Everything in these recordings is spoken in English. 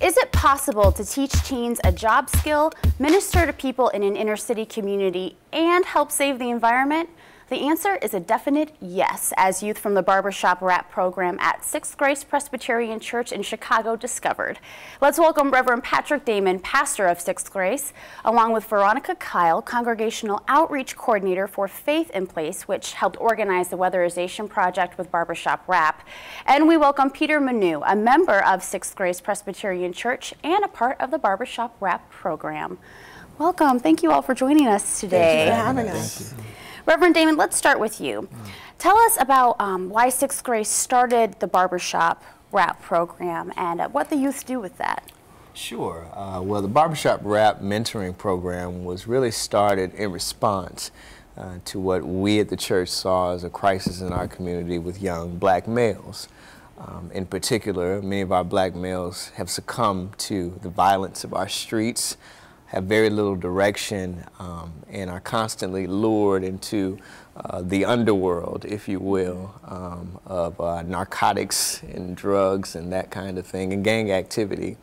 Is it possible to teach teens a job skill, minister to people in an inner city community, and help save the environment? The answer is a definite yes, as youth from the Barbershop Rap program at Sixth Grace Presbyterian Church in Chicago discovered. Let's welcome Reverend Patrick Damon, pastor of Sixth Grace, along with Veronica Kyle, Congregational Outreach Coordinator for Faith in Place, which helped organize the Weatherization project with Barbershop Rap. And we welcome Peter Manu, a member of Sixth Grace Presbyterian Church and a part of the Barbershop Rap program. Welcome. Thank you all for joining us today. Thank you for having us. Reverend Damon, let's start with you. Tell us about why Sixth Grace started the Barbershop Rap program and what the youth do with that. Sure. Well, the Barbershop Rap mentoring program was really started in response to what we at the church saw as a crisis in our community with young black males. In particular, many of our black males have succumbed to the violence of our streets, have very little direction, and are constantly lured into the underworld, if you will, of narcotics and drugs and that kind of thing, and gang activity.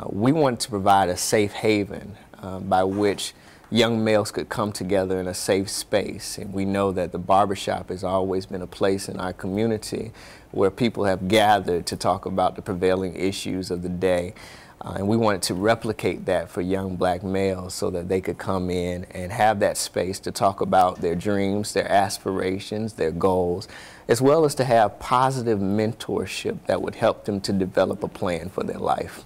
We want to provide a safe haven by which young males could come together in a safe space. And we know that the barbershop has always been a place in our community where people have gathered to talk about the prevailing issues of the day. And we wanted to replicate that for young black males so that they could come in and have that space to talk about their dreams, their aspirations, their goals, as well as to have positive mentorship that would help them to develop a plan for their life.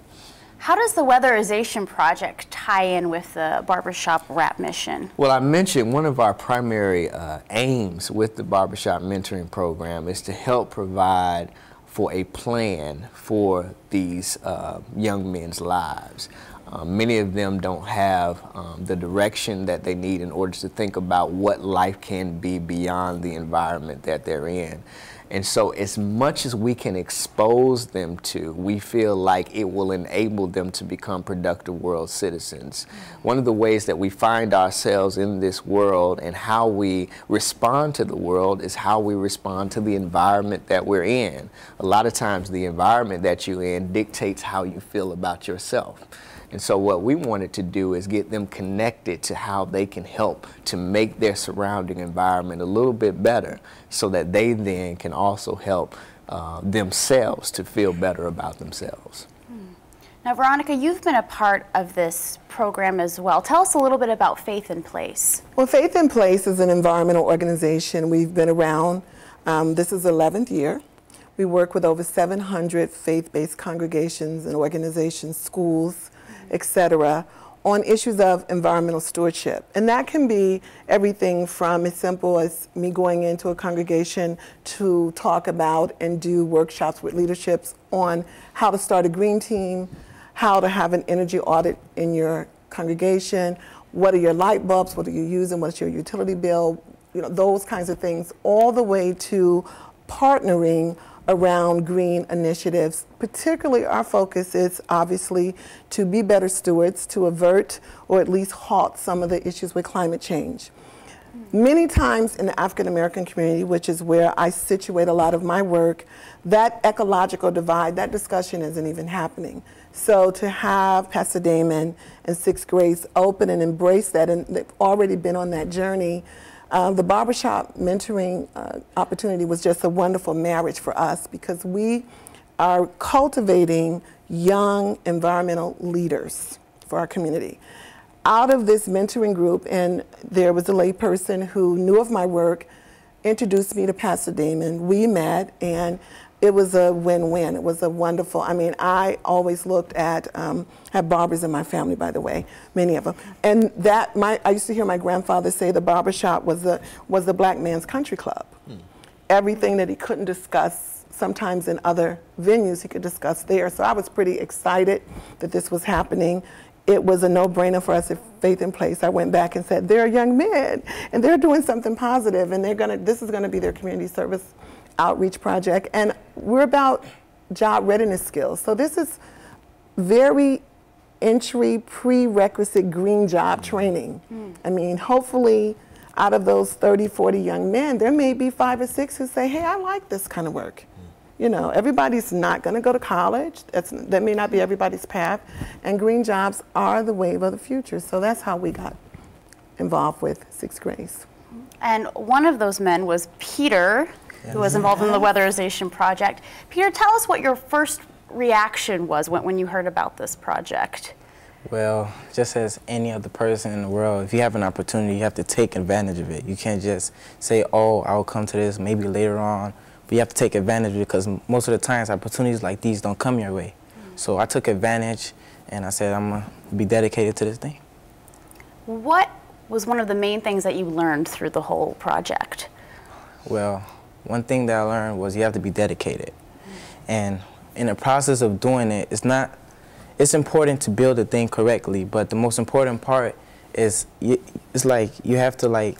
How does the Weatherization project tie in with the Barbershop Rap mission? Well, I mentioned one of our primary aims with the Barbershop Mentoring Program is to help provide for a plan for these young men's lives. Many of them don't have the direction that they need in order to think about what life can be beyond the environment that they're in. And so as much as we can expose them to, we feel like it will enable them to become productive world citizens. One of the ways that we find ourselves in this world and how we respond to the world is how we respond to the environment that we're in. A lot of times the environment that you're in dictates how you feel about yourself. And so what we wanted to do is get them connected to how they can help to make their surrounding environment a little bit better so that they then can also help themselves to feel better about themselves. Now, Veronica, you've been a part of this program as well. Tell us a little bit about Faith in Place. Well, Faith in Place is an environmental organization. We've been around, this is the 11th year. We work with over 700 faith-based congregations and organizations, schools, etc., on issues of environmental stewardship. And that can be everything from as simple as me going into a congregation to talk about and do workshops with leaderships on how to start a green team, how to have an energy audit in your congregation, what are your light bulbs, what are you using, what's your utility bill, you know, those kinds of things, all the way to partnering around green initiatives. Particularly our focus is obviously to be better stewards, to avert or at least halt some of the issues with climate change. Many times in the African American community, which is where I situate a lot of my work, that ecological divide, that discussion isn't even happening. So to have Pastor Damon and Sixth Grace open and embrace that, and they've already been on that journey. The barbershop mentoring opportunity was just a wonderful marriage for us because we are cultivating young environmental leaders for our community. Out of this mentoring group, and there was a layperson who knew of my work, introduced me to Pastor Damon. We met, and it was a win-win. It was a wonderful, I mean, I always looked at, have barbers in my family, by the way, many of them. And that, I used to hear my grandfather say the barbershop was the black man's country club. Everything that he couldn't discuss sometimes in other venues, he could discuss there. So I was pretty excited that this was happening. It was a no-brainer for us at Faith in Place. I went back and said, they're young men, and they're doing something positive, and this is gonna be their community service outreach project, and we're about job readiness skills. So this is very entry prerequisite green job training. I mean, hopefully out of those 30, 40 young men, there may be 5 or 6 who say, hey, I like this kind of work. You know, everybody's not going to go to college. That may not be everybody's path. And green jobs are the wave of the future. So that's how we got involved with Sixth Grace. And one of those men was Peter, who was involved in the Weatherization project. Peter, tell us what your first reaction was when you heard about this project. Well, just as any other person in the world, if you have an opportunity, you have to take advantage of it. You can't just say, oh, I'll come to this maybe later on. But you have to take advantage of it, because most of the times opportunities like these don't come your way. So I took advantage, and I said I'm going to be dedicated to this thing. What was one of the main things that you learned through the whole project? Well, one thing that I learned was you have to be dedicated. And in the process of doing it, it's important to build a thing correctly, but the most important part is it's like you have to like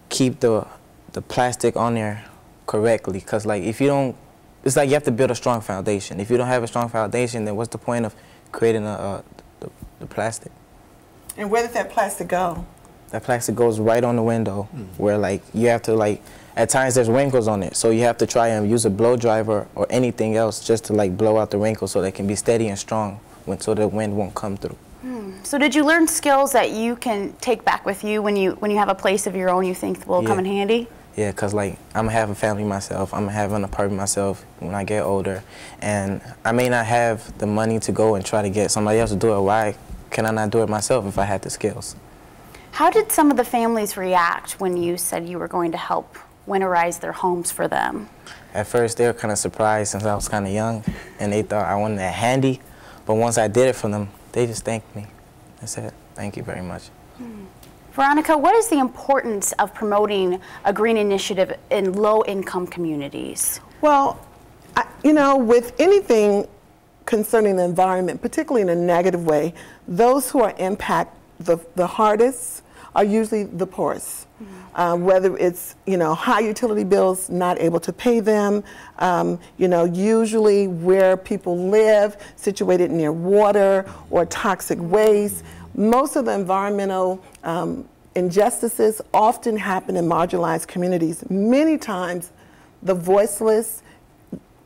keep the plastic on there correctly, because like if you don't, it's like you have to build a strong foundation. If you don't have a strong foundation, then what's the point of creating the plastic? And where did that plastic go? That plastic goes right on the window, where like you have to like, at times there's wrinkles on it, so you have to try and use a blow driver or anything else just to like blow out the wrinkles so they can be steady and strong, so the wind won't come through. So did you learn skills that you can take back with you when you have a place of your own you think will come in handy? Yeah, because like I'm going to have a family myself, I'm going to have an apartment myself when I get older, and I may not have the money to go and try to get somebody else to do it. Why can I not do it myself if I had the skills? How did some of the families react when you said you were going to help winterize their homes for them? At first, they were kind of surprised since I was kind of young, and they thought I wanted it handy. But once I did it for them, they just thanked me. I said, thank you very much. Veronica, what is the importance of promoting a green initiative in low-income communities? Well, you know, with anything concerning the environment, particularly in a negative way, those who are impacted the hardest are usually the poorest. Whether it's, you know, high utility bills, not able to pay them, you know, usually where people live, situated near water or toxic waste. Most of the environmental injustices often happen in marginalized communities. Many times the voiceless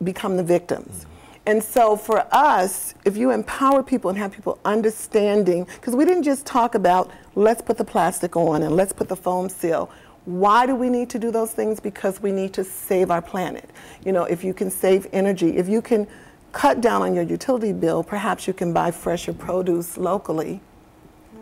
become the victims. And so for us, if you empower people and have people understanding, because we didn't just talk about let's put the plastic on and let's put the foam seal. Why do we need to do those things? Because we need to save our planet. You know, if you can save energy, if you can cut down on your utility bill, perhaps you can buy fresher produce locally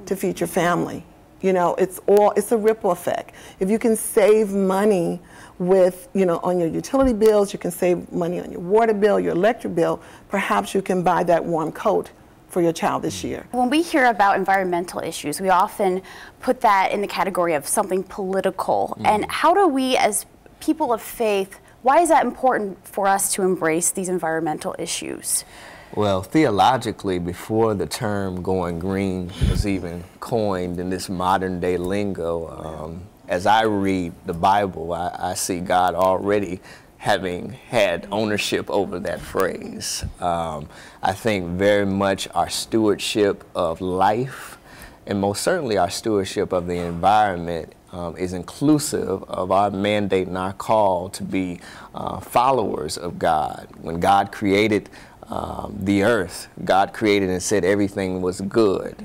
to feed your family. You know, it's a ripple effect. If you can save money with, you know, on your utility bills, you can save money on your water bill, your electric bill, perhaps you can buy that warm coat for your child this year. When we hear about environmental issues, we often put that in the category of something political. And how do we, as people of faith, why is that important for us to embrace these environmental issues? Well, theologically, before the term going green was even coined in this modern day lingo, as I read the Bible, I see God already having had ownership over that phrase. I think very much our stewardship of life, and most certainly our stewardship of the environment, is inclusive of our mandate and our call to be followers of God. When God created the earth, God created and said everything was good.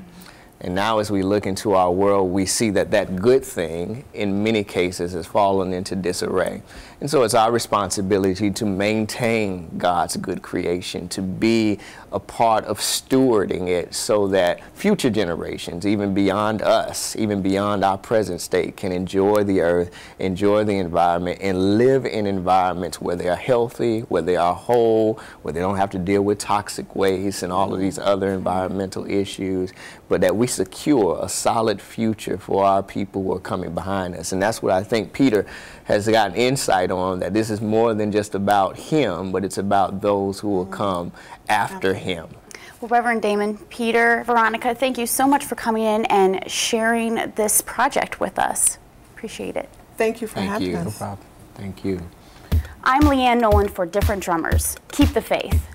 And now as we look into our world, we see that that good thing, in many cases, has fallen into disarray. And so it's our responsibility to maintain God's good creation, to be a part of stewarding it so that future generations, even beyond us, even beyond our present state, can enjoy the earth, enjoy the environment, and live in environments where they are healthy, where they are whole, where they don't have to deal with toxic waste and all of these other environmental issues, but that we secure a solid future for our people who are coming behind us. And that's what I think Peter has gotten insight on, that this is more than just about him, but it's about those who will come after him. Well, Reverend Damon, Peter, Veronica, thank you so much for coming in and sharing this project with us. Appreciate it. Thank you for having us. No problem. Thank you. I'm Leanne Nolan for Different Drummers. Keep the faith.